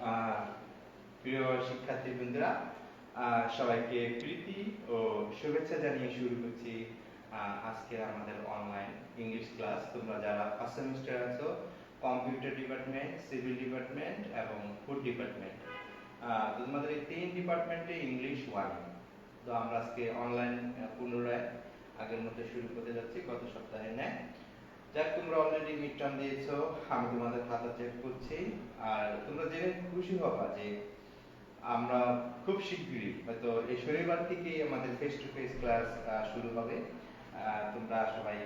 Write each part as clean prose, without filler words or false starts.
আহ, প্রিয় শিক্ষার্থীবৃন্দরা, সবাইকে প্রীতি ও শুভেচ্ছা জানিয়ে শুরু করছি আজকে আমাদের অনলাইন ইংলিশ ক্লাস। তোমরা যারা ফার্স্ট সেমিস্টার আছো, কম্পিউটার ডিপার্টমেন্ট, সিভিল ডিপার্টমেন্ট এবং ফুড ডিপার্টমেন্ট, তোমাদের এই 3 ডিপার্টমেন্টে ইংলিশ 1। তো আমরা আজকে অনলাইন পুনরায় আগের মতো শুরু করতে যাচ্ছি গত সপ্তাহে নেয়। যাক, তোমরা অলরেডি মিড টার্ম দিয়েছো, আমি তোমাদের খাতা চেক করছি। আর তোমরা জেনে খুশি হবা যে আমরা খুব শীঘ্রই, হয়তো এই শনিবার থেকেই আমাদের ফেস টু ফেস ক্লাস শুরু হবে। তোমরা সবাই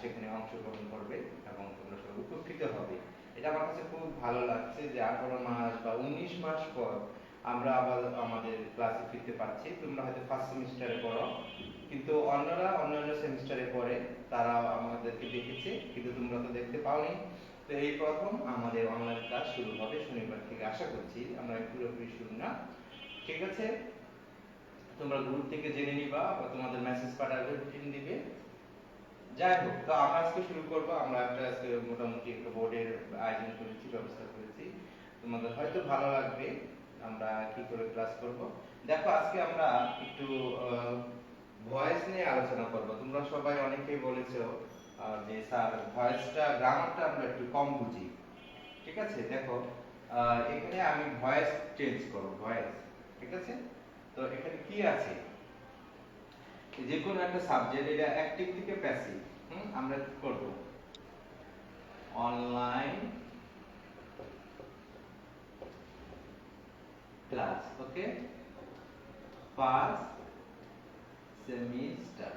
সেখানে অংশগ্রহণ করবে এবং তোমরা সবাই উপকৃত হবে। এটা আমার কাছে খুব ভালো লাগছে যে 18 মাস বা 19 মাস পর আমরা আবার আমাদের ক্লাসে ফিরতে পারছি। তোমরা হয়তো ফার্স্ট সেমিস্টারে পড়ো, কিন্তু অন্যরা অন্যান্য সেমিস্টারে পড়ে, তারা আমাদেরকে দেখেছে, কিন্তু তোমরা তো দেখতে পাওনি। তো এই প্রথম আমাদের অনলাইন ক্লাস শুরু হবে শনিবার থেকে। আশা করছি আমরা পুরোপুরি শুরু না, ঠিক আছে? তোমরা গ্রুপ থেকে জেনে নিবা বা তোমাদের মেসেজ পাঠাবে, রুটিন দিবে। যাই হোক, তো আমরা আজকে শুরু করব। আমরা একটা আজকে মোটামুটি একটা বোর্ডের আয়োজন করেছি, ব্যবস্থা করেছি, তোমাদের হয়তো ভালো লাগবে। আমরা কি করে ক্লাস করব দেখো। আজকে আমরা একটু ভয়েস নিয়ে আলোচনা করব। তোমরা সবাই অনেকেই বলেছো যে স্যার ভয়েসটা, গ্রামারটা আমরা একটু কম বুঝি। ঠিক আছে, দেখো এখানে আমি ভয়েস চেঞ্জ করব, ভয়েস। ঠিক আছে, তো এখানে কি আছে, যে কোনো একটা সাবজেক্ট, এটা অ্যাক্টিভ থেকে প্যাসিভ। আমরা কি করব, অনলাইন ক্লাস, ওকে, ফার্স্ট সেমিস্টার,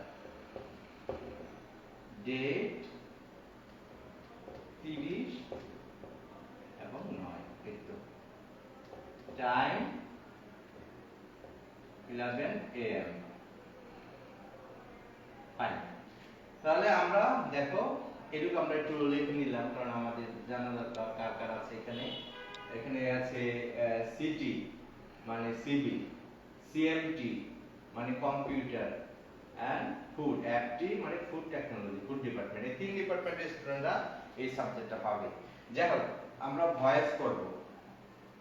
ডেট 30 এবং 9, এই তো, টাইম 11 AM। ফাইন। তাহলে আমরা দেখো এটুকু আমরা একটু লিখে নিলাম, কারণ আমাদের জানা দরকার কার কার আছে এখানে। এখানে আছে সিটি মানে সিভি, সিএমটি মানে কম্পিউটার, এন্ড ফুড, এফটি মানে ফুড টেকনোলজি, ফুড ডিপার্টমেন্ট। এই 3 ডিপার্টমেন্টের স্টুডেন্টরা এই সাবজেক্টটা পাবে। যাই হোক, আমরা ভয়েস করব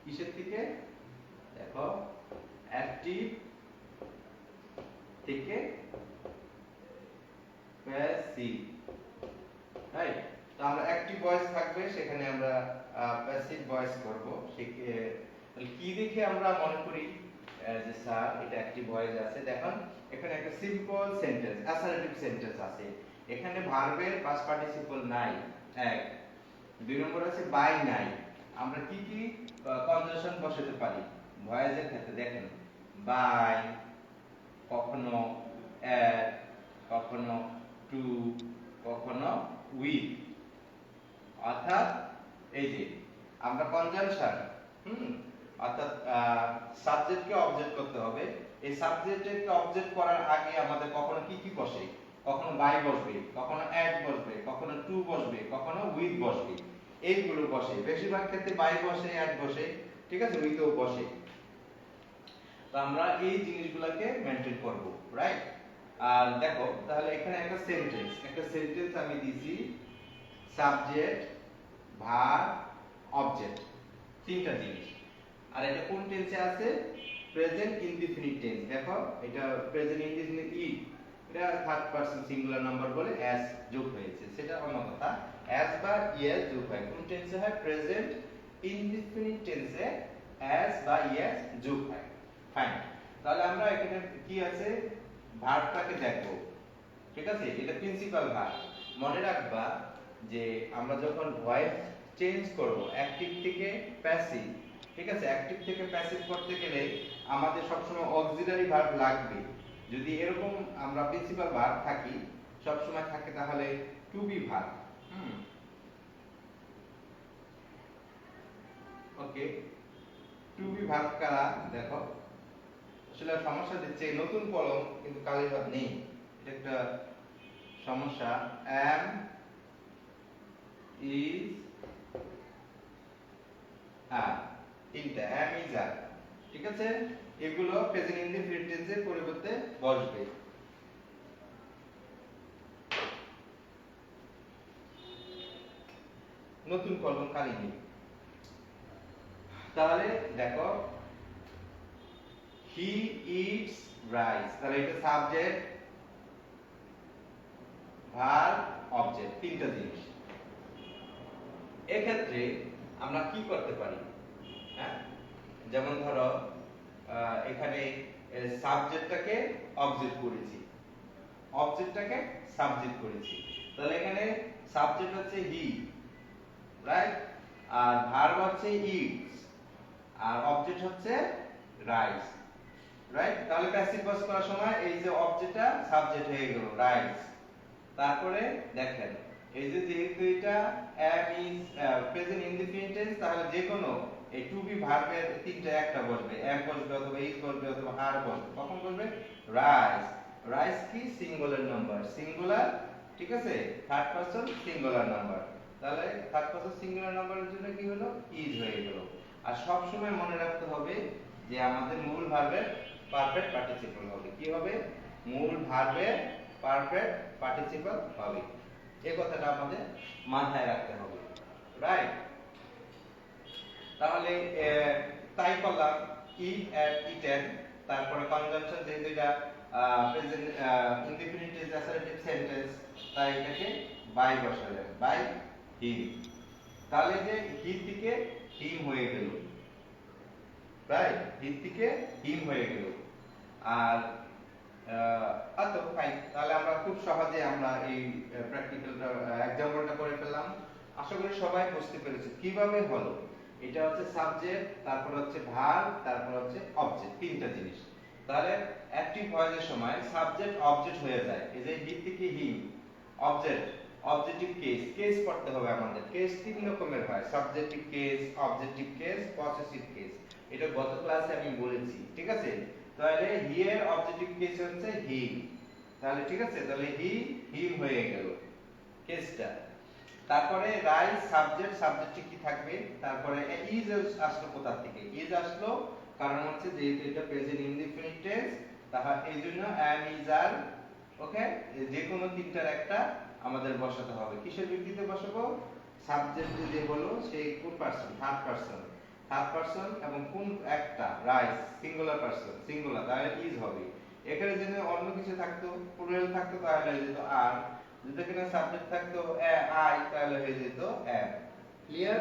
কিসের থেকে, দেখো অ্যাক্টিভ থেকে প্যাসিভ, রাইট? তো আমরা অ্যাক্টিভ ভয়েস থাকবে, সেখানে আমরা প্যাসিভ ভয়েস করব। কি দেখে আমরা মনে করি যে স্যার এটা অ্যাক্টিভ ভয়েস আছে? দেখুন, এখানে একটা সিম্পল সেন্টেন্স, অ্যাসার্টিভ সেন্টেন্স আছে। এখানে ভার্বের পাস্ট পার্টিসিপল নাই, এক। দুই নম্বর আছে বাই নাই। আমরা কি কি কনজাংশন বসাতে পারি ভয়েসের ক্ষেত্রে? দেখেন, বাই, কখনো অ্যাট, কখনো টু, কখনো উইথ। অর্থাৎ এই যে আমরা কনজাংশন, অর্থাৎ সাবজেক্টকে অবজেক্ট করতে হবে। এই সাবজেক্টকে অবজেক্ট করার আগে আমাদের কখনো কি কি বসে, কখনো বাই বসবে, কখনো অ্যাট বসবে, কখনো টু বসবে, কখনো উইথ বসবে। এইগুলো বসে, বেশিরভাগ ক্ষেত্রে বাই বসে, অ্যাট বসে, ঠিক আছে, উইথও বসে। তো আমরা এই জিনিসগুলোকে মেনটেন করব, রাইট? আর দেখো, তাহলে এখানে একটা সেন্টেন্স আমি দিছি, সাবজেক্ট, ভার্ব, অবজেক্ট, তিনটা জিনিস। আর এটা কোন টেন্সে আছে? Present indefinite tense. দেখো, এটা প্রেজেন্ট ইনডিফিনিট ই, এটা থার্ড পারসন সিঙ্গুলার নাম্বার বলে এস যোগ হয়েছে, সেটা অন্য কথা। এস বা ইএস যোগ হয় কোন টেন্সে? হয় প্রেজেন্ট ইনডিফিনিট টেন্সে এস বা ইএস যোগ হয়। ফাইন। তাহলে আমরা এখানে কি আছে, ভার্বটাকে দেখবো। ঠিক আছে, এটা প্রিন্সিপাল ভার্ব। মনে রাখবা যে আমরা যখন ভয়েস চেঞ্জ করব অ্যাক্টিভ থেকে প্যাসিভ, ঠিক আছে, অ্যাক্টিভ থেকে প্যাসিভ করতে গেলে আমাদের সবসময় অক্সিলারি ভার্ব লাগবে। যদি এরকম আমরা প্রিন্সিপাল ভার্ব থাকি সবসময় থাকে, তাহলে to be verb. Okay, to be verb কারা? দেখো, আসলে সমস্যা দিচ্ছে নতুন কলম কিন্তু কালিভাব নেই, এটা একটা সমস্যা। am, is, are, তিনটা am, is, are, ঠিক আছে? এগুলো প্রেজেন্ট ইনডিফিনিট টেন্সের পরিবর্তে বসবে। নতুন কলম কালি নেই। তাহলে দেখো হি ইটস রাইস, তাহলে এটা সাবজেক্ট ভার্ব অবজেক্ট তিনটা জিনিস। এক্ষেত্রে আমরা কি করতে পারি, হ্যাঁ যেমন ধরো এখানে সাবজেক্টটাকে অবজেক্ট করেছি, অবজেক্টটাকে সাবজেক্ট করেছি, তাহলে এখানে সাবজেক্ট হচ্ছে হি, রাইট, আর ভার্ব হচ্ছে ইটস, আর অবজেক্ট হচ্ছে রাইস, রাইট। তাহলে প্যাসিভ ভয়েস করার সময় এই যে অবজেক্টটা সাবজেক্ট হয়ে গেল রাইস। তারপরে দেখেন এই যে যেহেতু এটা am is present indefinite tense, তাহলে যে কোনো এই টু বি ভার্বের তিনটা একটা বসবে, am বসবে অথবা is বসবে অথবা are বসবে। কখন বসবে? রাইস। রাইস কি সিঙ্গুলার নাম্বার, সিঙ্গুলার, ঠিক আছে, থার্ড পারসন সিঙ্গুলার নাম্বার, তাহলে থার্ড পারসন সিঙ্গুলার নাম্বারের জন্য কি হলো? ইজ হয়ে গেল। আর সব সময় মনে রাখতে হবে যে আমাদের মূল ভার্বের পারফেক্ট পার্টিসিপল হবে। কি হবে? মূল ভার্বের পারফেক্ট পার্টিসিপল হবে, এই কথাটা আমাদের মাথায় রাখতে হবে, রাইট। তাহলে তাই করলাম ইট এট ইটেন, তারপরে কনজাংশন যেহেতু এটা present indefinite tense assertive sentence, তাই এটাকে বাই বসালেন, বাই হিম। তাহলে যে হি থেকে হিম হয়ে গেল, রাইট, হি থেকে হিম হয়ে গেল। আর ফাইন, তাহলে আমরা খুব সহজে আমরা এই প্র্যাকটিক্যালটা এক্সাম্পলটা করে ফেললাম। আশা করি সবাই বুঝতে পেরেছে কিভাবে হলো। এটা হচ্ছে সাবজেক্ট, তারপর হচ্ছে ভার্ব, তারপর হচ্ছে অবজেক্ট, তিনটা জিনিস। তাহলে অ্যাকটিভ ভয়েসের সময় সাবজেক্ট অবজেক্ট হয়ে যায়। এই যে হি থেকে হিম, অবজেক্ট, অবজেক্টিভ কেস, কেস পড়তে হবে আমাদের। কেস তিন রকমের হয়, subjective case, objective case, possessive case. এটা গত ক্লাসে আমি বলেছি, ঠিক আছে। তাহলে হি এর অবজেক্টিভ কেস হচ্ছে হিম, তাহলে ঠিক আছে, তাহলে হি হিম হয়ে গেল কেসটা। তারপরে রাইস সাবজেক্ট, সাবজেক্টে কি থাকবে? তারপরে ইজ আসলো কোথা থেকে? ইজ আসলো কারণ হচ্ছে যেহেতু এটা প্রেজেন্ট ইনডিফিনিট টেন্স, তাহলে এইজন্য am is are, ওকে, যে কোনো তিনটার একটা আমাদের বসাতে হবে। কিসের ভিত্তিতে বসাবো? সাবজেক্ট যে হলো সেই কোন person? Third person, third person, এবং কোন একটা? রাইস, সিঙ্গুলার পারসন, সিঙ্গুলার, তাহলে ইজ হবে। এখানে যদি অন্য কিছু থাকতো, প্লুরাল থাকতো, তাহলে হয়ে যেত আর। যদি এখানে সাবজেক্ট থাকতো আই, তাহলে হয়ে যেত am। ক্লিয়ার?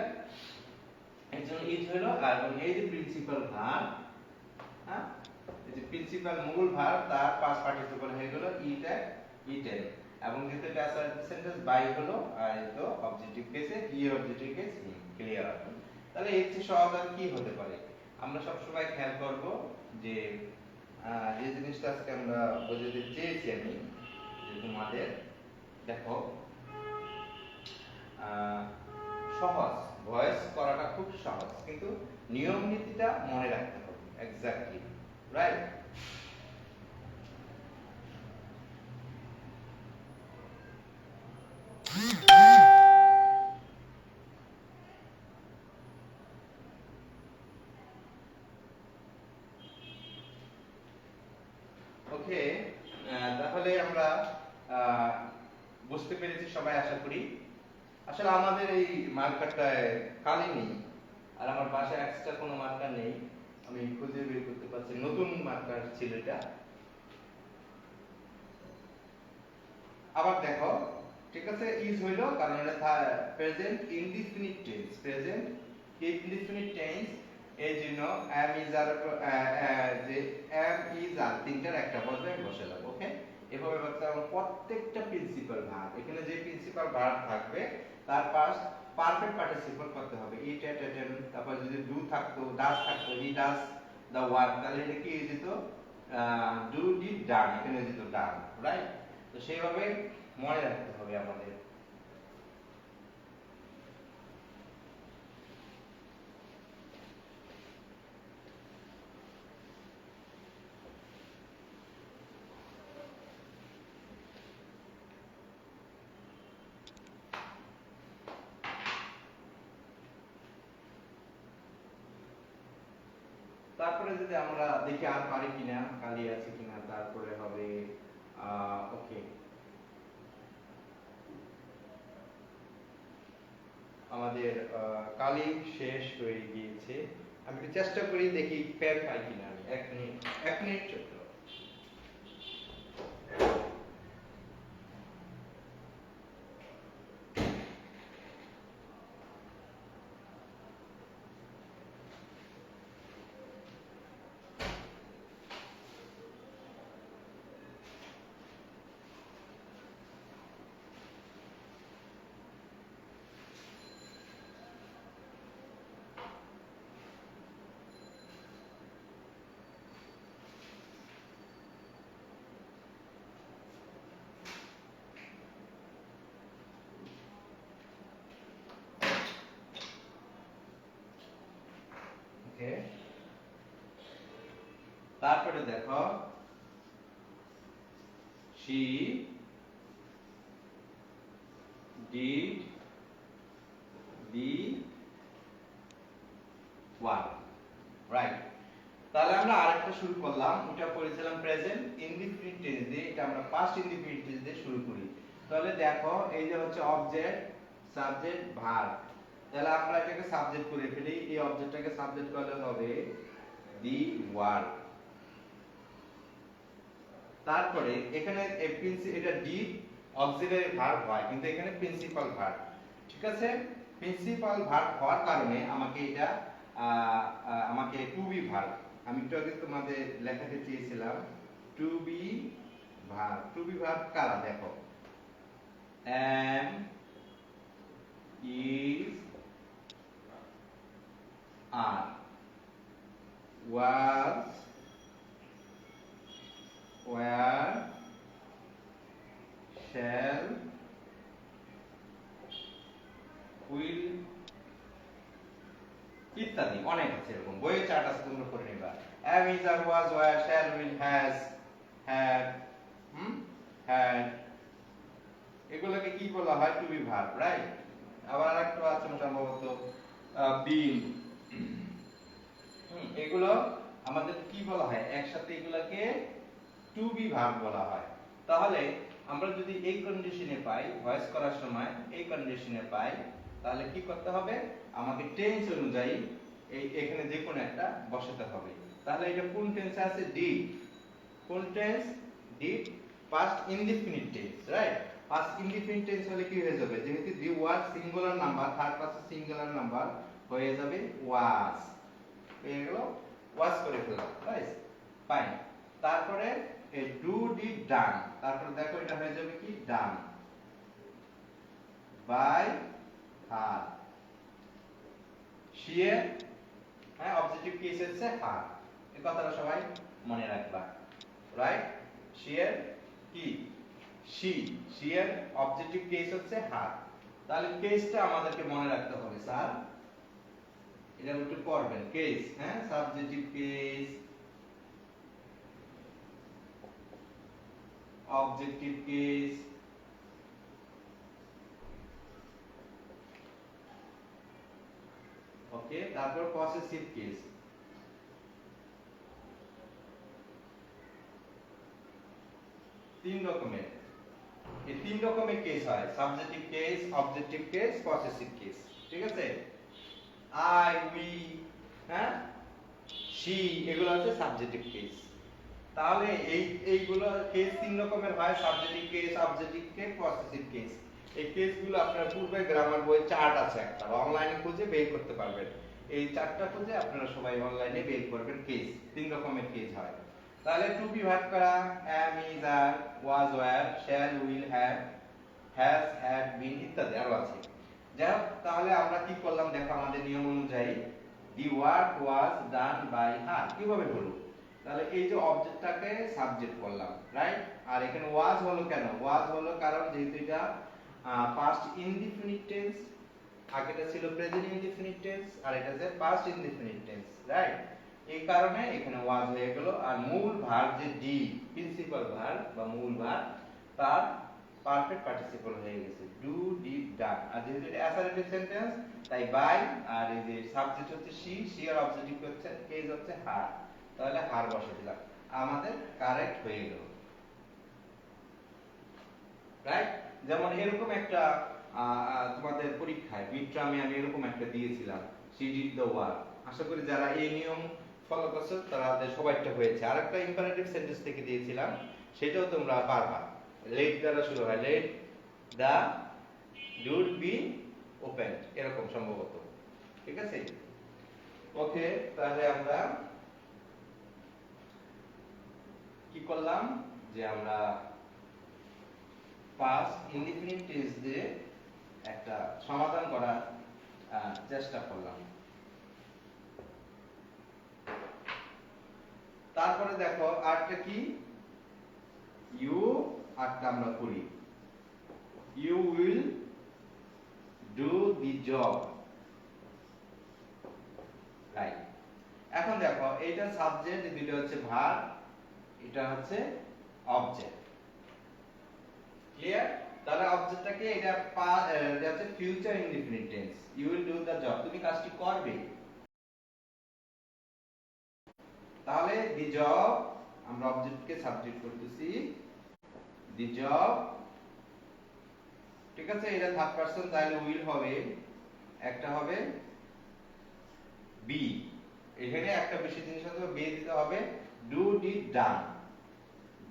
এর জন্য ইজ হলো। আর এই যে প্রিন্সিপাল ভার্ব, হ্যাঁ, এই যে প্রিন্সিপাল মূল ভার্ব, তার পাস্ট পার্টিসিপল হয়ে গেল ইট এট ইটেন, এবং যেহেতু এটা অ্যাসার্টিভ সেন্টেন্স বাই হলো, আর এই তো অবজেক্টিভ কেসে হি, অবজেক্টিভ কেস হি। ক্লিয়ার? তাহলে এর চেয়ে সহজ আর কি হতে পারে? আমরা সব সময় খেয়াল করব যে যে জিনিসটা আজকে আমরা বোঝাতে চেয়েছি আমি, যে তোমাদের দেখো সহজ ভয়েস করাটা খুব সহজ, কিন্তু নিয়ম নীতিটা মনে রাখতে হবে এক্স্যাক্টলি, রাইট। ওকে, তাহলে আমরা বুঝতে পেরেছি সবাই আশা করি। আসলে আমাদের এই মার্কারটায় কালি নেই, আর আমার বাসায় এক্সট্রা কোনো মার্কার নেই, আমি খুঁজে বের করতে পারছি, নতুন মার্কার ছিল এটা। আবার দেখো, ঠিক আছে, ইজ হইলো কারণ এটা present indefinite tense, present indefinite tense, এই জন্য am is are যে am is are তিনটার একটা বসবে, বসালাম। ওকে, এভাবে বলতে হবে। প্রত্যেকটা প্রিন্সিপাল ভার্ব, এখানে যে প্রিন্সিপাল ভার্ব থাকবে তার পাস্ট পারফেক্ট পার্টিসিপল করতে হবে। ইট এট এটেন, তারপর যদি ডু থাকতো, ডাজ থাকতো, হি ডাজ দা ওয়ার্ক, তাহলে এটা কি হয়ে যেত? ডু ডিড ডান, এখানে হয়ে যেত ডান, রাইট। তো সেইভাবে মনে রাখতে হবে আমাদের। তারপরে যদি আমরা দেখি আর পারি কিনা, কালি আছে কিনা, তারপরে হবে ওকে, আমাদের কালি শেষ হয়ে গিয়েছে। আমি একটু চেষ্টা করি দেখি পেন পাই কিনা আমি 1 মিনিট 1 মিনিট ছোট্ট। ওকে, তারপরে দেখো she did the work, right. তাহলে আমরা আরেকটা শুরু করলাম, ওটা করেছিলাম প্রেজেন্ট ইনডিফিনিট টেন্স দিয়ে, এটা আমরা পাস্ট ইনডিফিনিট টেন্স দিয়ে শুরু করি। তাহলে দেখো এই যে হচ্ছে অবজেক্ট সাবজেক্ট ভার্ব, তাহলে আমরা এটাকে সাবজেক্ট করে ফেলি, এই অবজেক্টটাকে সাবজেক্ট করলে হবে দি ওয়ার্ক। তারপরে এখানে এটা ডি অক্সিলারি ভার্ব হয়, কিন্তু এখানে প্রিন্সিপাল ভার্ব, ঠিক আছে। প্রিন্সিপাল ভার্ব হওয়ার কারণে আমাকে এটা আমাকে টু বি ভার্ব, আমি একটু আগে তোমাদের লেখাতে চেয়েছিলাম to be verb. To be verb কারা দেখো, am, is, are, was, were, shall, will ইত্যাদি অনেক আছে, এরকম বইয়ে চার্ট আছে, তোমরা পড়ে নিবা। am, is, are, was, were, shall, will, has, had, had, এগুলোকে কি বলা হয়? To be verb, right. আবার আরেকটা আছে সম্ভবত বিন, এগুলো আমাদের কি বলা হয় একসাথে, এগুলোকে টু বি ভার্ব বলা হয়। তাহলে আমরা যদি এই কন্ডিশনে পাই, ভয়েস করার সময় এই কন্ডিশনে পাই, তাহলে কি করতে হবে? আমাকে টেন্স অনুযায়ী এখানে যে কোনো একটা বসাতে হবে। তাহলে এটা কোন টেন্সে আছে? ডিড। কোন tense? Did, past indefinite tense, right. Past indefinite tense হলে কি হয়ে যাবে? যেহেতু the word singular number, third person singular number হয়ে যাবে ওয়াজ, হয়ে গেল ওয়াজ করে ফেললাম, রাইট, ফাইন। তারপরে এই ডু ডিড ডান, তারপরে দেখো এটা হয়ে যাবে কি? ডান বাই হার। শিয়ে, হ্যাঁ, অবজেক্টিভ কেস হচ্ছে হার, এই কথাটা সবাই মনে রাখবা, রাইট। শিয়ে কি? শি, শিয়ের অবজেক্টিভ কেস হচ্ছে হার। তাহলে কেসটা আমাদেরকে মনে রাখতে হবে স্যার, এটা একটু পড়বেন। কেস, হ্যাঁ, সাবজেক্টিভ কেস, অবজেক্টিভ কেস, ওকে, তারপর পসেসিভ কেস। তিন রকমের, এই তিন রকমের কেস হয়, subjective case, objective case, possessive case, ঠিক আছে। আই, উই, হ্যাঁ, শি, এগুলো হচ্ছে সাবজেক্টিভ কেস। তাহলে এইগুলো কেস তিন রকমের হয়, subjective case, objective case, possessive case. এই কেসগুলো আপনারা পূর্বে গ্রামার বই চার্ট আছে একটা, অনলাইনে খুঁজে বের করতে পারবেন। এই চার্টটা খুঁজে আপনারা সবাই অনলাইনে বের করবেন। কেস তিন রকমের কেস হয়। তাহলে টু বি ভার্ব করা am, is, are, was, were, shall, will, have, has, had, been ইত্যাদি আরো আছে। যাই হোক, তাহলে আমরা কি করলাম দেখো, আমাদের নিয়ম অনুযায়ী the work was done by her কিভাবে হলো? তাহলে এই যে অবজেক্টটাকে সাবজেক্ট করলাম, রাইট। আর এখানে ওয়াজ হলো কেন? ওয়াজ হলো কারণ যেহেতু এটা পাস্ট ইনডিফিনিট টেন্স, আগেটা ছিল প্রেজেন্ট ইনডিফিনিট টেন্স, আর এটা যে পাস্ট ইনডিফিনিট টেন্স, রাইট। এই কারণে এখানে ওয়াজ হয়ে গেল। আর মূল ভার্ব যে ডি, প্রিন্সিপাল ভার্ব বা মূল ভার্ব, তার পারফেক্ট পার্টিসিপল হয়ে গেছে, ডু ডিড ডান। আর যেহেতু এটা অ্যাসার্টিভ সেন্টেন্স, তাই বাই, আর এই যে সাবজেক্ট হচ্ছে শি, শি আর অবজেক্টিভ হচ্ছে কেস হচ্ছে হার, তাহলে হার বসে দিলাম, আমাদের কারেক্ট হয়ে গেল, রাইট। যেমন এরকম একটা তোমাদের পরীক্ষায় মিড টার্মে আমি এরকম একটা দিয়েছিলাম, শি ডিড দ্য ওয়ার্ক, আশা করি যারা এই নিয়ম ফলো করছো তাদের সবাইটা হয়েছে। আরেকটা ইম্পারেটিভ সেন্টেন্স থেকে দিয়েছিলাম, সেটাও তোমরা পারবা। লেট দ্বারা শুরু হয়, let the door be open, এরকম সম্ভবত। ঠিক আছে, ওকে। তাহলে আমরা কি করলাম, যে আমরা পাস্ট ইনডিফিনিট টেন্স দিয়ে একটা সমাধান করার চেষ্টা করলাম। তারপরে দেখো আরটা কি, ইউ আরটা আমরা করি, you will do the job, right. এখন দেখো এইটা সাবজেক্ট, দুটো হচ্ছে ভার্ব, এটা হচ্ছে অবজেক্ট। ক্লিয়ার? তাহলে অবজেক্টটাকে এটা হচ্ছে future indefinite tense, you will do the job, তুমি কাজটি করবে। তাহলে দি জব, আমরা অবজেক্টকে সাবজেক্ট করতেছি, দি জব। ঠিক আছে, এটা থার্ড পারসন, তাহলে উইল হবে, একটা হবে বি, এখানে একটা বেশি জিনিস আছে, বি দিতে হবে, do D done,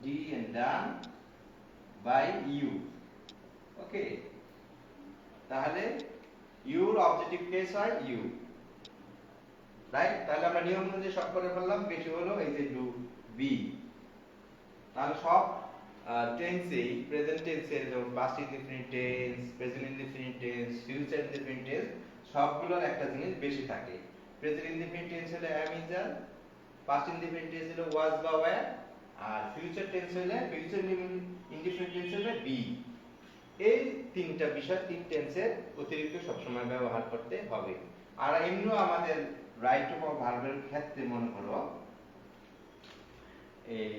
D and done by you. Okay, তাহলে ইউর অবজেক্টিভ কেস হয় ইউ, রাইট। তাহলে আমরা নিয়ম অনুযায়ী সব করে ফেললাম, বেশি হলো এই যে ডু বি। তাহলে সব টেন্সে, প্রেজেন্ট টেন্সের যেমন past indefinite tense, present indefinite tense, future indefinite tense, সবগুলোর একটা জিনিস বেশি থাকে। প্রেজেন্ট ইনডিফিনিট টেন্স হলে am is are, past indefinite tense হলে was বা were, আর ফিউচার টেন্স হলে, ফিউচার ইনডিফিনিট টেন্স হলে be। এই তিনটা বিষয়, তিন টেন্সের অতিরিক্ত সবসময় ব্যবহার করতে হবে। আর এমনিও আমাদের রাইট অফ ভার্বের ক্ষেত্রে মনে করো এই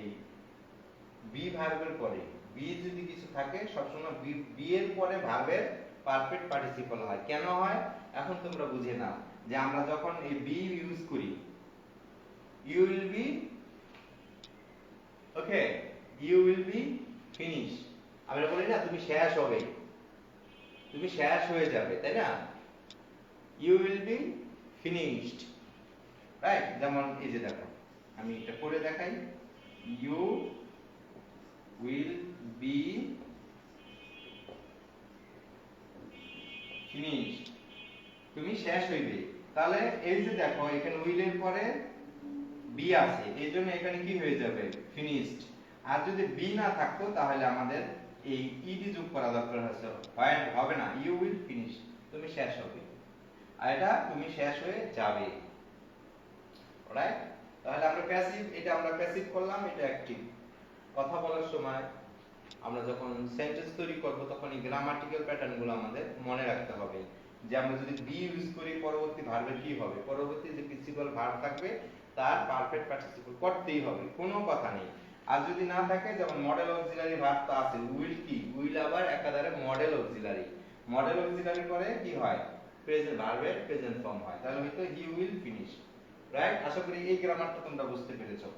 বি ভার্বের পরে বি যদি কিছু থাকে, সবসময় বি এর পরে ভার্বের পারফেক্ট পার্টিসিপল হয়। কেন হয় এখন তোমরা বুঝে নাও, যে আমরা যখন এই বি ইউজ করি, you will be, okay, you will be finish, আমরা বলি না তুমি শেষ হবে, তুমি শেষ হয়ে যাবে, তাই না? You will be finished, right. যেমন এই যে দেখো, আমি এটা করে দেখাই, ইউ উইল বি ফিনিশড, তুমি শেষ হইবে। তাহলে এই যে দেখো এখানে উইল এর পরে বি আছে, এই জন্য এখানে কি হয়ে যাবে, ফিনিশড। আর যদি বি না থাকতো তাহলে আমাদের এই ইডি যোগ করা দরকার হবে না, ইউ উইল ফিনিশ, তুমি শেষ হবে, আর এটা তুমি শেষ হয়ে যাবে, রাইট। তাহলে আমরা প্যাসিভ, এটা আমরা প্যাসিভ করলাম, এটা অ্যাক্টিভ। কথা বলার সময় আমরা যখন সেন্টেন্স তৈরি করব, তখন এই গ্রামাটিক্যাল প্যাটার্নগুলো আমাদের মনে রাখতে হবে, যে আমরা যদি বি ইউজ করি, পরবর্তী ভার্বের কি হবে, পরবর্তী যে প্রিন্সিপাল ভার্ব থাকবে তার পারফেক্ট পার্টিসিপল করতেই হবে, কোনো কথা নেই। আর যদি না থাকে, যেমন মডেল অক্সিলারি ভার্ব তো আছে, উইল কি, উইল আবার একাধারে মডেল অক্সিলারি, মডেল অক্সিলারি করে কি হয়, প্রেজেন্ট ভার্বের প্রেজেন্ট ফর্ম হয়। তাহলে হয়তো হি উইল ফিনিশ, রাইট। আশা করি এই গ্রামারটা তোমরা বুঝতে পেরেছো।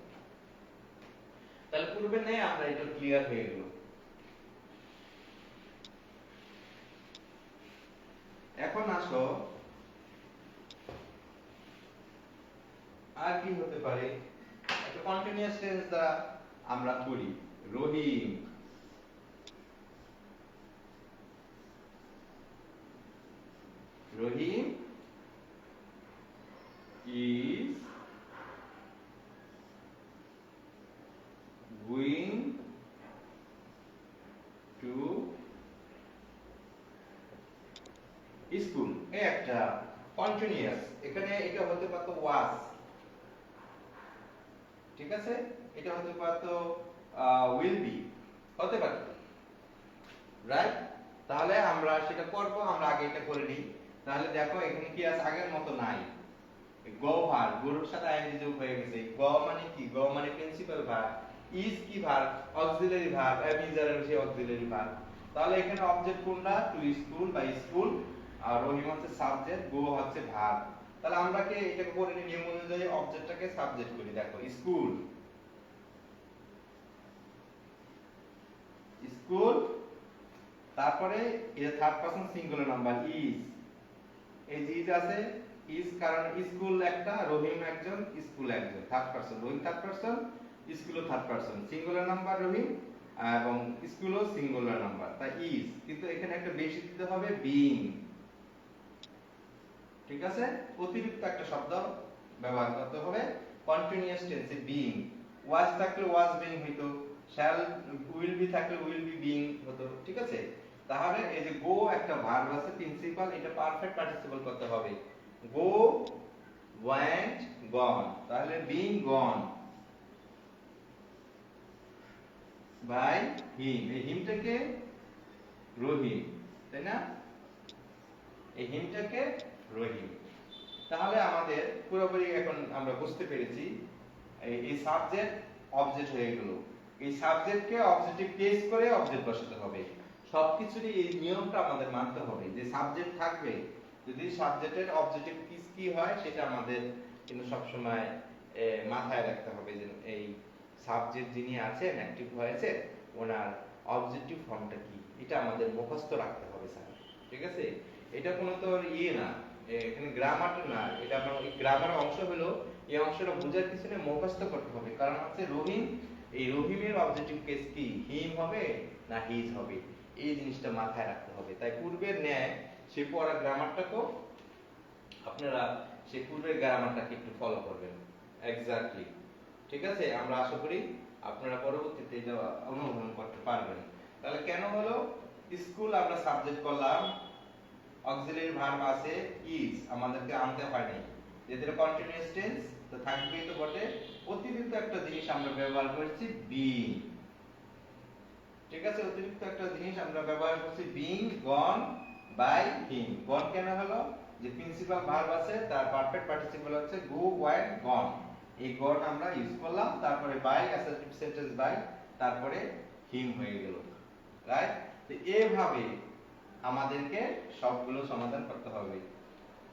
তাহলে পূর্বে নেই আমরা এটা ক্লিয়ার হয়ে গেল। এখন আসো, আর কি হতে পারে, একটা কন্টিনিউয়াস টেন্স দ্বারা আমরা করি, রহিম, রহিম is going to স্কুল, এই একটা কন্টিনিউয়াস, এখানে এটা হতে পারতো ওয়াজ, ঠিক আছে, এটা হতে পারতো উইল বি, হতে পারতো, রাইট। তাহলে আমরা সেটা করব, আমরা আগে এটা করে নিই। তাহলে দেখো এখানে কি আছে, আগের মতো নাই, গো ভার্ব, গরুর সাথে আইএনজি যোগ হয়ে গেছে। গ মানে কি, গ মানে প্রিন্সিপাল ভার্ব, ইজ কি verb, auxiliary verb, am is এর বেশি অক্সিলারি ভার্ব। তাহলে এখানে অবজেক্ট কোনটা, টু স্কুল বা স্কুল, আর রহিম হচ্ছে সাবজেক্ট, গো হচ্ছে ভার্ব। তাহলে আমরা কি এটাকে করে নিই, নিয়ম অনুযায়ী অবজেক্টটাকে সাবজেক্ট করি। দেখো স্কুল, স্কুল, তারপরে এটা third person singular number is, এই যে ইজ আছে, ইজ কারণ স্কুল একটা, রহিম একজন, স্কুল একজন, থার্ড পারসন, রহিম থার্ড পারসন, স্কুলও থার্ড পারসন, সিঙ্গুলার নাম্বার রহিম এবং স্কুলও সিঙ্গুলার নাম্বার, তাই ইজ। কিন্তু এখানে একটা বেশি দিতে হবে, বিইং। ঠিক আছে, অতিরিক্ত একটা শব্দ ব্যবহার করতে হবে কন্টিনিউয়াস টেন্সে, বিইং। ওয়াজ থাকলে ওয়াজ বিইং হইতো, শ্যাল উইল বি থাকলে উইল বি বিইং হতো। ঠিক আছে, তাহলে এই যে গো একটা ভার্ব আছে প্রিন্সিপাল, এটা পারফেক্ট পার্টিসিপল করতে হবে, গো, ওয়েন্ট, গন। তাহলে বিইং গন বাই হিম, এই হিমটাকে রহিম, তাই না? এই হিমটাকে রহিম। তাহলে আমাদের পুরোপুরি এখন আমরা বুঝতে পেরেছি এই সাবজেক্ট অবজেক্ট হয়ে গেল। এই সাবজেক্টকে অবজেক্টিভ কেস করে অবজেক্ট বসাতে হবে। সবকিছুরই এই নিয়মটা আমাদের মানতে হবে, যে সাবজেক্ট থাকবে, যদি সাবজেক্টের অবজেক্টিভ কেস কি হয় সেটা আমাদের কিন্তু সবসময় মাথায় রাখতে হবে, যে এই সাবজেক্ট যিনি আছেন অ্যাক্টিভ হয়েছে ওনার অবজেক্টিভ ফর্মটা কি, এটা আমাদের মুখস্থ রাখতে হবে স্যার। ঠিক আছে, এটা কোনো তো ইয়ে না, এখানে গ্রামার না, এটা আমার গ্রামার অংশ হলো, এই অংশটা বোঝার পিছনে মুখস্থ করতে হবে। কারণ হচ্ছে রহিম, এই রহিমের অবজেক্টিভ কেস কি, হিম হবে না হিজ হবে, এই জিনিসটা মাথায় রাখতে হবে। তাই পূর্বের ন্যায় সে পড়া গ্রামারটাকেও আপনারা সেই পূর্বের গ্রামারটাকে একটু ফলো করবেন এক্স্যাক্টলি। ঠিক আছে, আমরা আশা করি আপনারা পরবর্তীতে এটা অনুসরণ করতে পারবেন। তাহলে কেন হলো স্কুল আমরা সাবজেক্ট করলাম, অক্সিলারি ভার্ব আছে ইজ, আমাদেরকে আনতে হয়নি, যেটা কন্টিনিউয়াস টেন্স তো থাকবেই তো বটে। অতিরিক্ত একটা জিনিস আমরা ব্যবহার করছি বিইং। ঠিক আছে, অতিরিক্ত একটা জিনিস আমরা ব্যবহার করছি বিইং গন বাই হিম। গন কেন হলো, যে প্রিন্সিপাল ভার্ব আছে তার পারফেক্ট পার্টিসিপল হচ্ছে গো, ওয়েন্ট, গন। এই গন আমরা ইউজ করলাম, তারপরে বাই অ্যাসার্টিভ সেন্টেন্স বাই, তারপরে হিম হয়ে গেল, রাইট? তো এইভাবে আমাদেরকে সবগুলো সমাধান করতে হবে,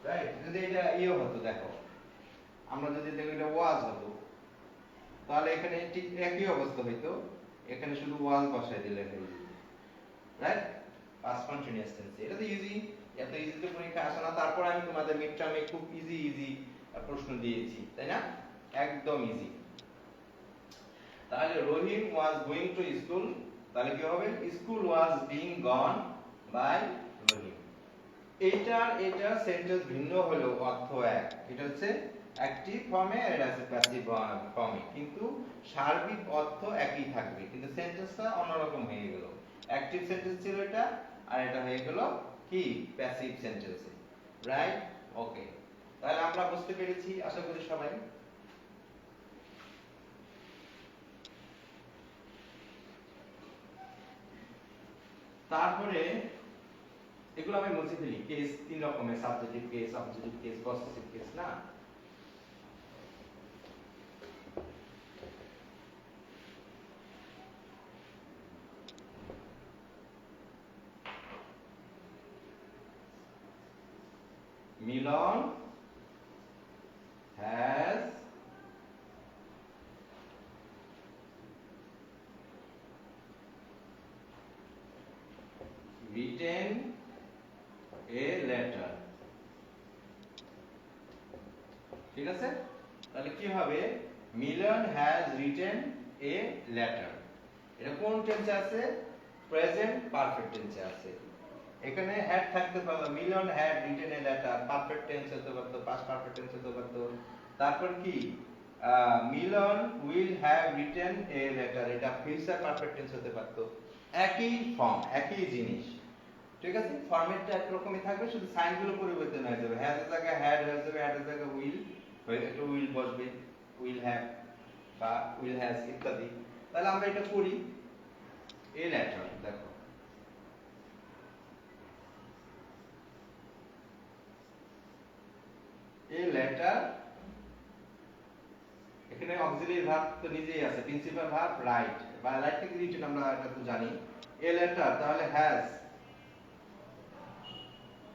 রাইট? যদি এটা ইয়ে হতো, দেখো আমরা যদি দেখো এটা ওয়াজ হতো, তাহলে এখানে ঠিক একই অবস্থা হইতো, এখানে শুধু ওয়াজ বসাই দিলে হয়ে যেত, রাইট? পাস্ট কন্টিনিউয়াস টেন্স, এটা তো ইজি, এত ইজিতে পরীক্ষা আসে না। তারপর আমি তোমাদের মিড টার্মে খুব ইজি প্রশ্ন দিয়েছি, তাই না? একদম ইজি। তাহলে Rahim was going to school, তাহলে কি হবে, school was being gone by Rahim. এটা সেন্টেন্স ভিন্ন হলেও অর্থ এক, এটা হচ্ছে অ্যাকটিভ ফর্মে, এটা আছে প্যাসিভ ফর্মে, কিন্তু সার্বিক অর্থ একই থাকবে, কিন্তু সেন্টেন্সটা অন্যরকম হয়ে গেল। অ্যাকটিভ সেন্টেন্স ছিল এটা, আর এটা হয়ে গেল কি, প্যাসিভ সেন্টেন্স, রাইট? ওকে, তাহলে আমরা বুঝতে পেরেছি আশা করি সবাই। তারপরে এগুলো আমি মুছে ফেলি, কেস তিন রকমের, subjective case, objective case, possessive case, না? মিলন has written a letter। ঠিক আছে, তাহলে কি হবে, মিলন হ্যাজ রিটেন এ লেটার। এটা কোন টেন্সে আছে, প্রেজেন্ট পারফেক্ট টেন্সে আছে। এখানে হ্যাড থাকতে পারলো, Milan had written a letter, perfect tense হতে পারতো, পাস্ট পারফেক্ট টেন্স হতে পারতো। তারপর কি, Milan will have written a letter, এটা ফিউচার পারফেক্ট টেন্স হতে পারতো। একই ফর্ম, একই জিনিস। ঠিক আছে, ফরম্যাটটা একরকমই থাকবে, শুধু সাইনগুলো পরিবর্তন হয়ে যাবে। হ্যাজ এর জায়গায় হ্যাড হয়ে যাবে, হ্যাড এর জায়গায় উইল হয়ে, একটু উইল বসবে, উইল হ্যাভ বা উইল হ্যাজ ইত্যাদি। তাহলে আমরা এটা করি, এ লেটার, দেখো এ লেটার, এখানে অক্সিলারি ভার্ব তো নিজেই আছে, প্রিন্সিপাল ভার্ব রাইট, বা রাইট থেকে রিটেন আমরা এটা তো জানি। এ লেটার তাহলে হ্যাজ,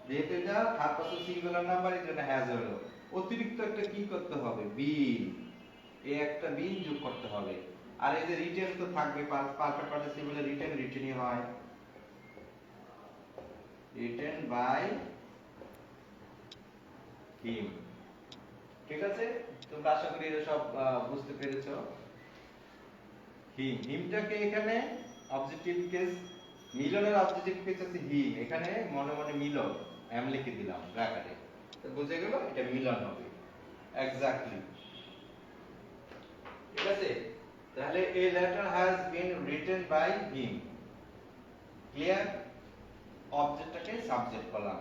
যেহেতু এটা থার্ড পারসন সিঙ্গুলার নাম্বার, এর জন্য হ্যাজ হলো। অতিরিক্ত একটা কি করতে হবে, বিন, এই একটা বিন যোগ করতে হবে। আর এই যে রিটেন তো থাকবে, পারফেক্ট পার্টিসিপলে রিটেন রিটেনই হয়, রিটেন বাই হিম। ঠিক আছে, তোমরা আশা করি এটা সব বুঝতে পেরেছো। হিম, হিমটাকে এখানে অবজেক্টিভ কেস, মিলনের অবজেক্টিভ কেস আছে হিম, এখানে মনে মনে মিলন আমি লিখে দিলাম ব্র্যাকেটে, তো বুঝে গেল এটা মিলন হবে এক্স্যাক্টলি। ঠিক আছে, তাহলে a letter has been written by him, clear. অবজেক্টটাকে সাবজেক্ট করলাম,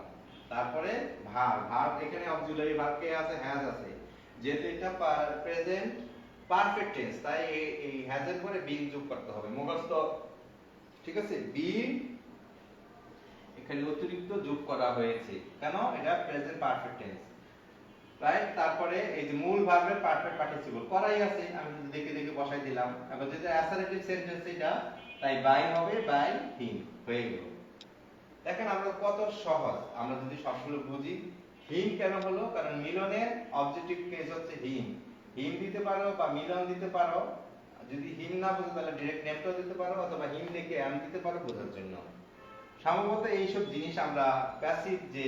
তারপরে ভার্ব, ভার্ব এখানে অক্সিলারি ভার্ব কে আছে, হ্যাজ আছে, যেহেতু এটা প্রেজেন্ট পারফেক্ট টেন্স তাই এই হ্যাজ এর পরে বিন যোগ করতে হবে মুখস্থ। ঠিক আছে, বিন এখানে অতিরিক্ত যোগ করা হয়েছে, কেন, এটা প্রেজেন্ট পারফেক্ট টেন্স, রাইট। তারপরে এই যে মূল ভার্বের পারফেক্ট পার্টিসিপল করাই আছে, আমি যদি দেখে দেখে বসাই দিলাম, এখন যেটা অ্যাসারেটিভ সেন্টেন্স এটা, তাই বাই হবে বাই হিম, হয়ে গেল। দেখেন আমরা কত সহজ, আমরা যদি সবগুলো বুঝি। হিম কেন হলো, কারণ মিলনের অবজেক্টিভ কেস হচ্ছে হিম, হিম দিতে পারো বা মিলন দিতে পারো, যদি হিম না বুঝো তাহলে ডাইরেক্ট নেমটাও দিতে পারো, অথবা হিম লিখে এম দিতে পারো বোঝার জন্য। সম্ভবত এইসব জিনিস আমরা প্যাসিভ যে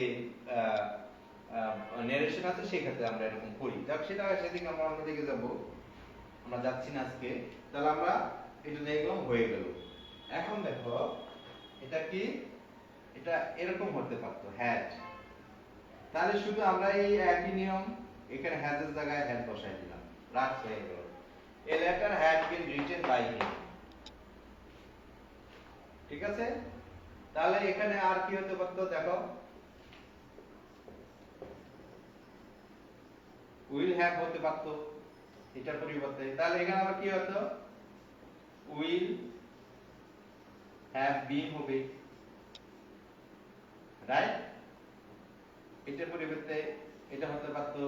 নারেশন আছে সেক্ষেত্রে আমরা এরকম করি, যাক সেটা সেদিকে আমরা অন্যদিকে যাব, আমরা যাচ্ছি না আজকে। তাহলে আমরা এটা দেখলাম হয়ে গেল। এখন দেখো এটা কি, এটা এরকম হতে পারতো হ্যাড, তাহলে শুধু আমরা এই একই নিয়ম এখানে হ্যাজ এর জায়গায় হ্যাড বসাই দিলাম, রাখ হয়ে গেল। A letter had been written by him. ঠিক আছে, তাহলে এখানে আর কি হতে পারতো, দেখো উইল হ্যাভ হতে পারতো এটার পরিবর্তে, তাহলে এখানে আবার কি হতো, উইল হ্যাভ বিন হবে, রাইট। এটার পরিবর্তে এটা হতে পারতো,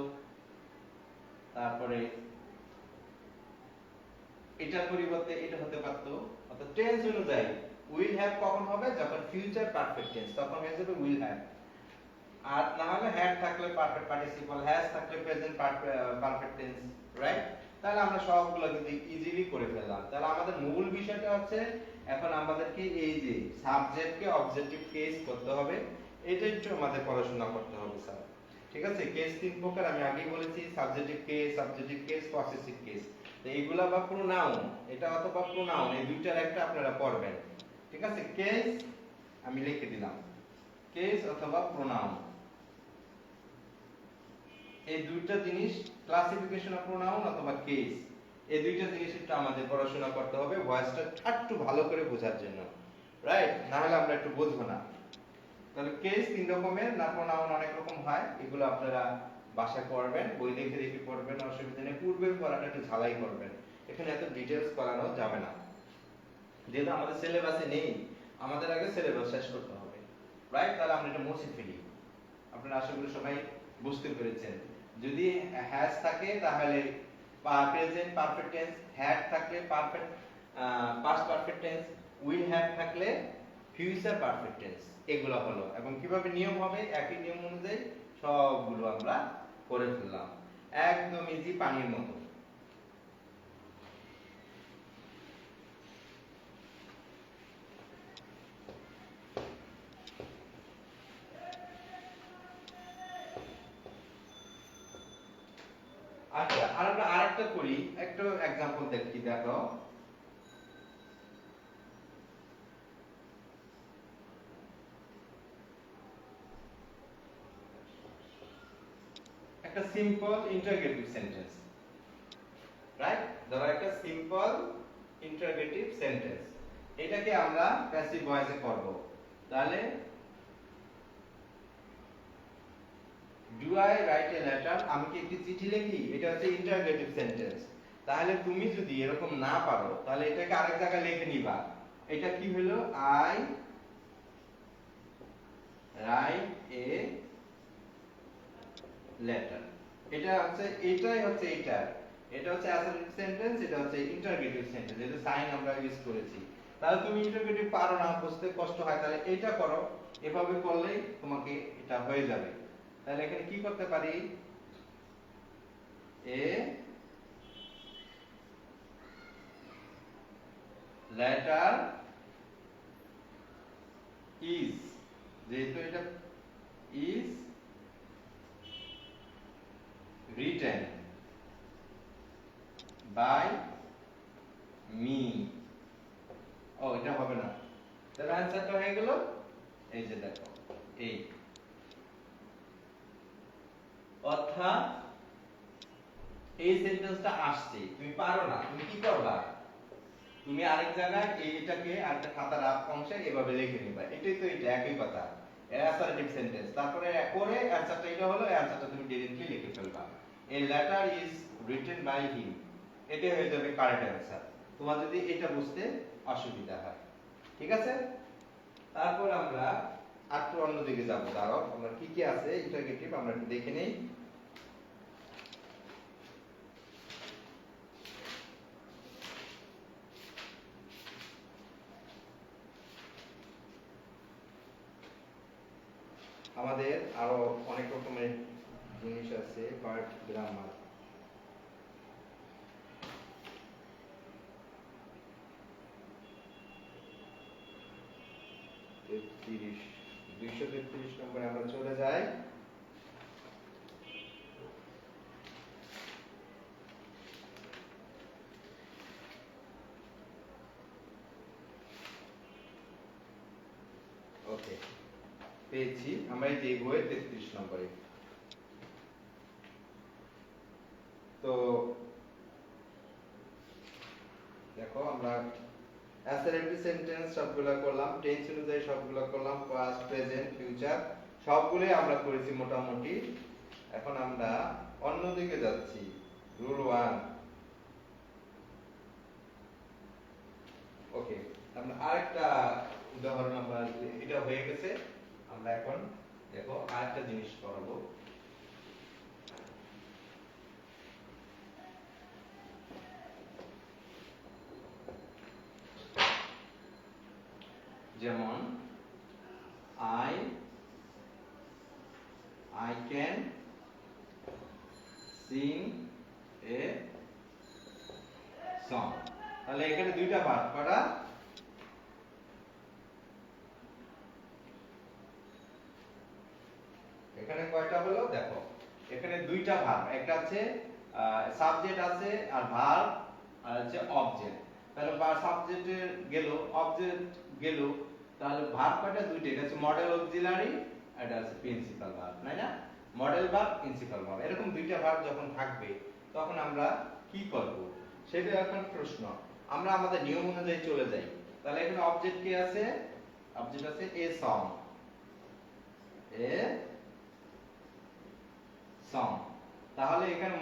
তারপরে এটার পরিবর্তে এটা হতে পারতো। অর্থাৎ টেন্স অনুযায়ী উইল হ্যাভ কখন হবে, যখন ফিউচার পারফেক্ট টেন্স, তখন হয়ে যাবে উইল হ্যাভ। আর না হলে হ্যাড থাকলে পারফেক্ট পার্টিসিপল, হ্যাজ থাকলে প্রেজেন্ট পারফেক্ট টেন্স, রাইট। তাহলে আমরা সবগুলো কিন্তু ইজিলি করে ফেললাম। তাহলে আমাদের মূল বিষয়টা হচ্ছে এখন আমাদেরকে এই যে সাবজেক্টকে অবজেক্টিভ কেস করতে হবে, এটা একটু আমাদের পড়াশোনা করতে হবে স্যার। ঠিক আছে, কেস তিন প্রকার আমি আগেই বলেছি, সাবজেক্টিভ কেস, পসেসিভ কেস। তো এইগুলা বা প্রোনাউন, এটা অথবা প্রোনাউন, এই দুইটার একটা আপনারা পড়বেন। ঠিক আছে, কেস আমি লিখে দিলাম, কেস অথবা প্রোনাউন, এই দুইটা জিনিস, ক্লাসিফিকেশন অফ প্রোনাউন অথবা কেস, এই দুইটা জিনিস একটু আমাদের পড়াশোনা করতে হবে ভয়েসটা একটু ভালো করে বোঝার জন্য, রাইট, না হলে আমরা একটু বুঝবো না। তাহলে কেস তিন রকমের, না প্রোনাউন অনেক রকম হয়, এগুলো আপনারা বাসায় পড়বেন, বই দেখে দেখে পড়বেন, অসুবিধা নেই, পূর্বের পড়াটা একটু ঝালাই করবেন, এখানে এত ডিটেইলস করানো যাবে না, যেহেতু আমাদের সিলেবাসে নেই, আমাদের আগে সিলেবাস শেষ করতে হবে, রাইট। তাহলে আমরা এটা মুছে ফেলি। আপনারা আশা করি সবাই বুঝতে পেরেছেন। যদি হ্যাজ থাকে তাহলে প্রেজেন্ট পারফেক্ট টেন্স, হ্যাড থাকলে perfect past perfect tense, will have থাকলে ফিউচার পারফেক্ট টেন্স, এগুলো হলো। এবং কিভাবে নিয়ম হবে, একই নিয়ম অনুযায়ী সবগুলো আমরা করে ফেললাম, একদম ইজি, পানির মতো। আচ্ছা, আর আমরা আরেকটা করি, একটু एग्जांपल দেখি, দেখো একটা সিম্পল ইন্টারোগেটিভ সেন্টেন্স, রাইট। ধরো একটা সিম্পল ইন্টারোগেটিভ সেন্টেন্স, এটাকে আমরা প্যাসিভ ভয়েসে করব। তাহলে do I write a letter, আমি কি একটি চিঠি লিখি, এটা হচ্ছে ইন্টারোগেটিভ সেন্টেন্স। তাহলে তুমি যদি এরকম না পারো তাহলে এটাকে আরেক জায়গায় লিখে নিবা, এটা কি হলো, আই রাইট এ লেটার, এটা হচ্ছে, এটাই হচ্ছে এটা হচ্ছে অ্যাসার্টিভ সেন্টেন্স, এটা হচ্ছে ইন্টারোগেটিভ সেন্টেন্স, এটা সাইন আমরা ইউজ করেছি। তাহলে তুমি ইন্টারোগেটিভ পারো না, বুঝতে কষ্ট হয়, তাহলে এটা করো, এভাবে করলেই তোমাকে এটা হয়ে যাবে। তাহলে এখানে কি করতে পারি, এ লেটার ইজ, যেহেতু এটা ইজ বাই মি। ও এটা হবে না, তাহলে অ্যানসারটা হয়ে গেল এই যে দেখো এই। অর্থাৎ এই সেন্টেন্সটা আসছে, তুমি পারো না, তুমি কি করবা, তুমি আরেক জায়গায় এইটাকে আরেকটা খাতার আপ অংশে এভাবে লিখে নিবা। এটাই তো এটা একই কথা, অ্যাসার্টিভ সেন্টেন্স। তারপরে করে অ্যানসারটা এটা হলো, অ্যানসারটা তুমি ডিরেক্টলি লিখে ফেলবা। A letter is written by him, এটা হয়ে যাবে কারেক্ট অ্যানসার। তোমার যদি এটা বুঝতে অসুবিধা হয়, ঠিক আছে। তারপর আমরা একটু অন্যদিকে যাব, দাঁড়াও আমরা কি কি আছে ইন্টারগেটিভ আমরা একটু দেখে নেই। আমাদের আরো অনেক রকমের জিনিস আছে, পার্ট গ্রামার। তেত্রিশ, 233 নম্বরে আমরা চলে যাই। ওকে, পেয়েছি আমরা এই যে বইয়ের 33 নম্বরে। তো দেখো আমরা অ্যাসার্টিভ সেন্টেন্স সবগুলো করলাম, টেন্স অনুযায়ী সবগুলো করলাম, পাস্ট প্রেজেন্ট ফিউচার সবগুলোই আমরা করেছি মোটামুটি। এখন আমরা অন্যদিকে যাচ্ছি, রুল 1। ওকে, আমরা আরেকটা উদাহরণ, আমরা এটা হয়ে গেছে, আমরা এখন দেখো আরেকটা জিনিস করাবো। যেমন I can sing a song, তাহলে এখানে দুইটা ভার্ব করা, এখানে কয়টা হলো দেখো, এখানে দুইটা ভার্ব, একটা আছে সাবজেক্ট আছে আর ভার্ব আর হচ্ছে অবজেক্ট। তাহলে সাবজেক্টের গেল, অবজেক্ট গেল, তাহলে ভার্ব কয়টা, দুইটা, এটা হচ্ছে মডেল অক্সিলারি আর এটা হচ্ছে প্রিন্সিপাল ভার্ব, তাই না? মডেল ভার্ব প্রিন্সিপাল ভার্ব, এরকম দুইটা ভার্ব যখন থাকবে তখন আমরা কি করব সেটা এখন প্রশ্ন। আমরা আমাদের নিয়ম অনুযায়ী চলে যাই। তাহলে এখানে অবজেক্ট কি আছে, অবজেক্ট আছে এ সং, এ সং। তাহলে এখানে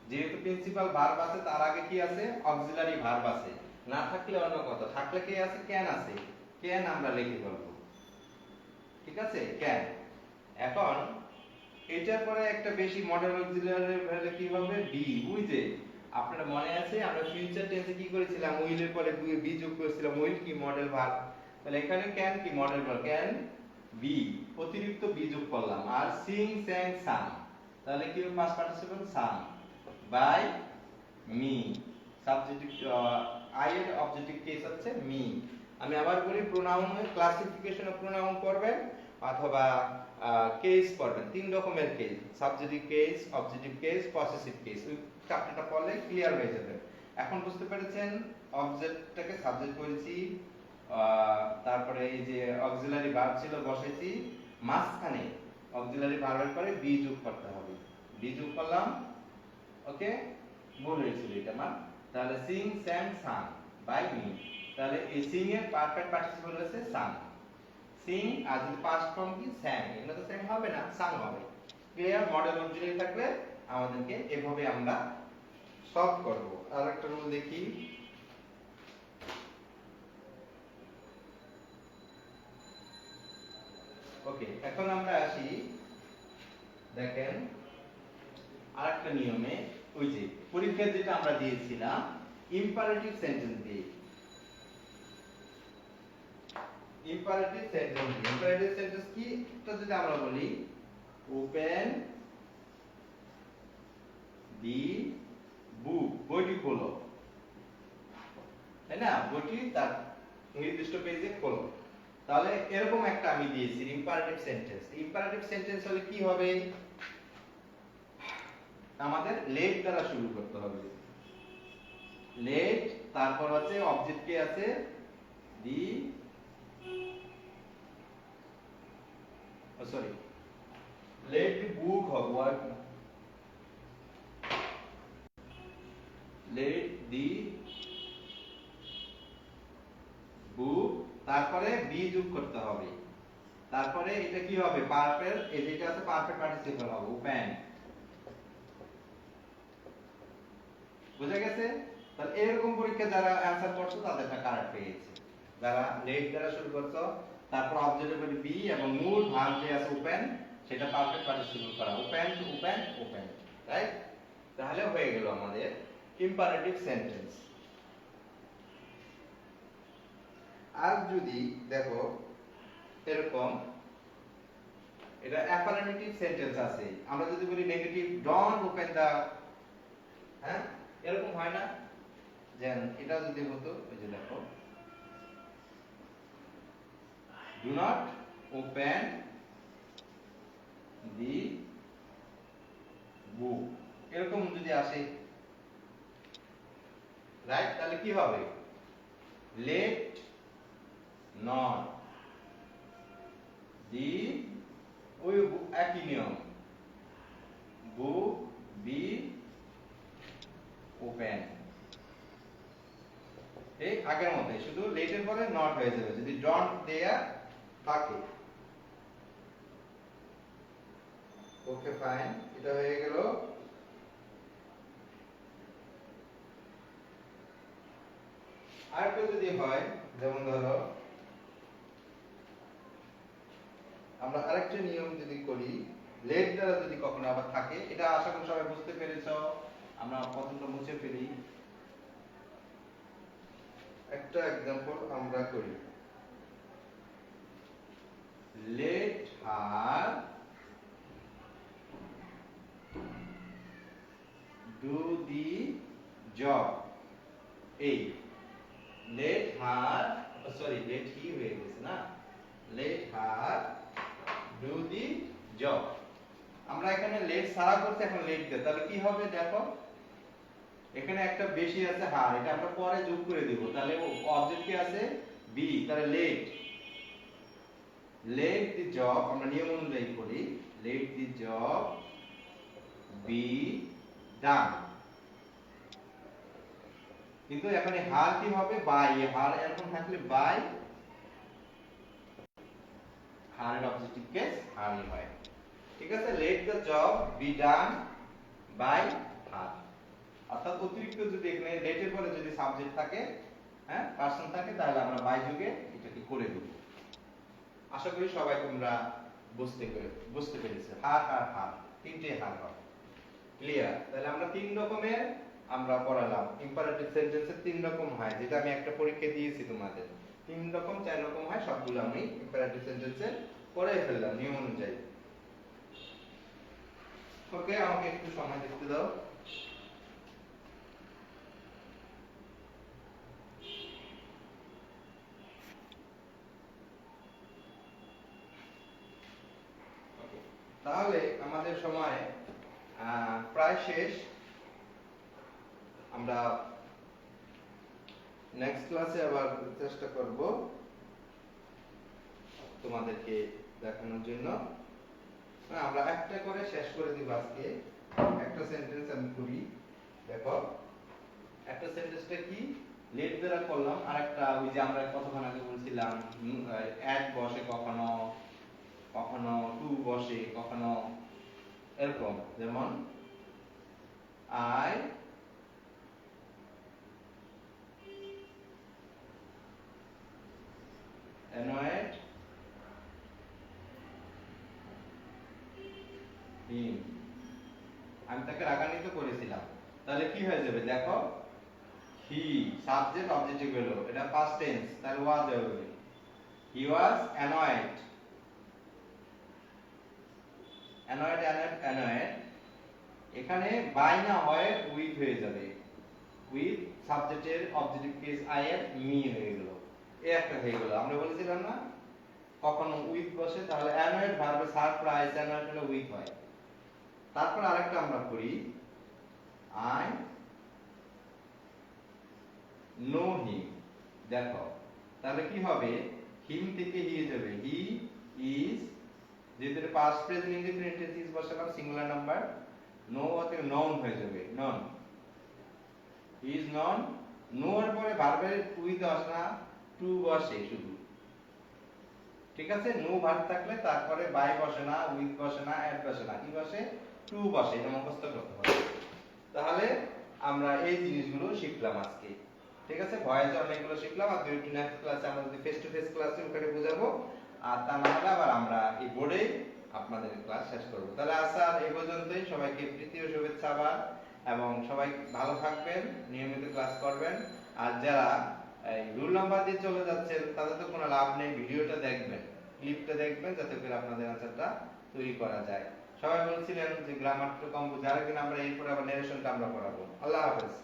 যেহেতু প্রিন্সিপাল ভার্ব আছে তার আগে কি আছে, অক্সিলারি ভার্ব আছে, না থাকলে অন্য কথা, থাকলে কি আছে, ক্যান আছে, ক্যান আমরা লিখে ফেলবো, ঠিক আছে, ক্যান। এখন এটার পরে একটা বেশি মডেল অক্সিলারি ভ্যালু কি হবে, বি, বুঝতে আপনারা মনে আছে আমরা ফিউচার টেন্সে কি করেছিলাম, উইলের পরে বি যোগ করেছিলাম, উইল কি মডেল ভার্ব, তাহলে এখানে ক্যান কি মডেল ভার্ব, ক্যান বি, অতিরিক্ত বি যোগ করলাম, আর সিং স্যাং সাং, তাহলে কি হবে past participle sung by me, subjective I এর অবজেক্টিভ কেস হচ্ছে মি। আমি আবার বলি, প্রোনাউন ক্লাসিফিকেশন অফ প্রোনাউন করবেন অথবা কেস করবেন, তিন রকমের case, subjective case, objective case, possessive case. ওই চ্যাপ্টারটা পড়লে ক্লিয়ার হয়ে যাবে। এখন বুঝতে পেরেছেন, অবজেক্টটাকে সাবজেক্ট করেছি, তারপরে এই যে অক্সিলারি ভার্ব ছিল বসাইছি, মাঝখানে অক্সিলারি ভার্বের পরে বি যোগ করতে হবে, বি যোগ করলাম, ওকে, ভুল হয়েছিল এটা আমার। তাহলে sing sang sung by me, তাহলে এই সিং এর পারফেক্ট পার্টিসিপল হচ্ছে সাং, সিং, আর যদি পাস্ট ফর্ম কি স্যাং, এটা তো স্যাং হবে না, সাং হবে। ক্লিয়ার? মডেল অক্সিলারি থাকলে আমাদেরকে এভাবে আমরা সলভ করব। আর একটা রুল দেখি, ওকে, এখন আমরা আসি, দেখেন আরেকটা নিয়মে, ওই যে পরীক্ষায় যেটা আমরা দিয়েছিলাম ইম্পারেটিভ সেন্টেন্স দিয়ে, ইম্পারেটিভ সেন্টেন্স, ইম্পারেটিভ সেন্টেন্স কি এটা যদি আমরা বলি, ওপেন দি বুক, বইটি খোলো, তাই না, বইটি তার নির্দিষ্ট পেজে খোলো। তাহলে এরকম একটা আমি দিয়েছি ইম্পারেটিভ সেন্টেন্স। ইম্পারেটিভ সেন্টেন্স হলে কি হবে, আমাদের লেট দ্বারা শুরু করতে হবে। লেট, তারপর আছে অবজেক্ট কে আছে দি, সরি লেট দি বুক হবে, ওয়ার্ক লেট দি বুক, তারপরে বি যোগ করতে হবে। তারপরে এটা কি হবে, পারফেক্ট, এই যেটা আছে পারফেক্ট পার্টিসিপল হবে, ওপেন। বুঝা গেছে? তাহলে এরকম পরীক্ষা যারা অ্যানসার করছো তাদেরটা কারেক্ট হয়ে গেছে। যারা লেট দ্বারা শুরু করছো, তারপর অবজেক্টের পরে বি এবং মূল ভার্ব যে আছে ওপেন, সেটা পারফেক্ট পার্টিসিপল করা, ওপেন ওপেন ওপেন, রাইট? তাহলে হয়ে গেল আমাদের ইম্পারেটিভ সেন্টেন্স। আর যদি দেখো এরকম এটা অ্যাফার্মেটিভ সেন্টেন্স আছে, আমরা যদি বলি নেগেটিভ ডোন্ট ওপেন দা, হ্যাঁ এরকম হয় না? যেন এটা যদি হতো, ওই যে দেখো ডু নট ওপেন দি বুক, এরকম যদি আসে, রাইট? তাহলে কি হবে, লেট নট দি, ওই একই নিয়ম, বুক বি ওপেন, এই আগের মতই, শুধু লেটের পরে নট হয়ে যাবে যদি ডন্ট দেয়া থাকে। ওকে ফাইন, এটা হয়ে গেল। আরেকটা যদি হয়, যেমন ধরো আমরা আরেকটা নিয়ম যদি করি, লেট দ্বারা যদি কখনো আবার থাকে, এটা আশা করি সবাই বুঝতে পেরেছো। আমরা প্রথমটা মুছে ফেলি, একটা एग्जांपल আমরা করি, let her do the job, এই let her, sorry let he হয়ে গেছে না, let her do the job। আমরা এখানে let সারা করতে, এখন let দে, তাহলে কি হবে দেখো, এখানে একটা বেশি আছে হার, এটা আমরা পরে যোগ করে দেব, তাহলে অবজেক্ট কি আছে বি, তাহলে লেট, লেট দি জব, আমরা নিয়ম অনুযায়ী করি, লেট দি জব বি ডান। কিন্তু এখানে হার কি হবে, বাই, হার এরকম থাকলে বাই, হারের অবজেক্টিভ কেস হারই হয়, ঠিক আছে? Let the job be done by her. অর্থাৎ অতিরিক্ত যদি এখানে লেটের পরে যদি সাবজেক্ট থাকে, হ্যাঁ পার্সন থাকে, তাহলে আমরা বাই যুগে এটাকে করে দেব। আশা করি সবাই তোমরা বুঝতে পেরেছো। হার হার হার, তিনটে হার হবে, ক্লিয়ার? তাহলে আমরা তিন রকমের আমরা পড়ালাম, ইম্পারেটিভ সেন্টেন্সের তিন রকম হয়, যেটা আমি একটা পরীক্ষা দিয়েছি তোমাদের, তিন রকম চার রকম হয়, সবগুলো আমি ইম্পারেটিভ সেন্টেন্সে পড়ে ফেললাম নিয়ম অনুযায়ী। ওকে, আমাকে একটু সময় দেখতে দাও। তাহলে আমাদের সময় প্রায় শেষ। আমরা নেক্সট ক্লাসে আবার চেষ্টা করব তোমাদেরকে দেখানোর জন্য। আমরা একটা করে শেষ করে দিব আজকে। একটা সেন্টেন্স আমি করি, দেখো একটা সেন্টেন্সটা কি, লেট দ্বারা করলাম, আর একটা ওই যে আমরা কতক্ষণ আগে বলছিলাম অ্যাট বসে, কখনো কখনো টু বসে, কখনো এরকম, যেমন আই annoyed him, আমি তাকে রাগান্বিত করেছিলাম। তাহলে কি হয়ে যাবে দেখো, হি সাবজেক্ট অবজেক্টিভ হলো, এটা পাস্ট টেন্স, তাহলে ওয়াজ হবে, হি ওয়াজ annoyed, annoyed annoyed annoyed, এখানে বাই না হয় উইথ হয়ে যাবে, উইথ সাবজেক্টের অবজেক্টিভ কেস আই এর মি হয়ে গেল, এই একটা হয়ে গেল। আমরা বলেছিলাম না কখনো উইথ বসে, তাহলে annoyed ভার্বে সারপ্রাইজ, annoyed হলো উইথ হয়। তারপর আরেকটা আমরা করি, নো হিম। দেখো তাহলে কি হবে, হিম থেকে হি যাবে, হি ইজ, যেহেতু past present indefinite tense is বসালাম সিঙ্গুলার নাম্বার, নো থেকে নাউন হয়ে যাবে, নন। হি ইজ নন, নো এর পরে ভার্বের উইথ আসে না, টু বসে শুধু। ঠিক আছে, নো ভার্ব থাকলে তারপরে বাই বসে না, উইথ বসে না, অ্যাট বসে না, কি বসে, টু বসে। এটা মুখস্থ করতে হবে। তাহলে আমরা এই জিনিসগুলো শিখলাম আজকে। ঠিক আছে, ভয়েসে অনেকগুলো শিখলাম, আর দুই নেক্সট ক্লাসে আমরা যদি ফেস টু ফেস ক্লাসে ওখানে বোঝাবো, আর তা না হলে আবার আমরা এই বোর্ডে আপনাদের ক্লাস শেষ করব। তাহলে আজকে এই পর্যন্তই। সবাইকে প্রীতি ও শুভেচ্ছা আবার, এবং সবাই ভালো থাকবেন, নিয়মিত ক্লাস করবেন। আর যারা এই রুল নাম্বার দিয়ে চলে যাচ্ছেন তাদের তো কোনো লাভ নেই, ভিডিওটা দেখবেন, ক্লিপটা দেখবেন, যাতে করে আপনাদের আনসারটা তৈরি করা যায়। সবাই বলছিলেন যে গ্রামার তো কম, যারা কিনা আমরা এরপরে আবার নারেশনটা আমরা পড়াবো। আল্লাহ হাফেজ।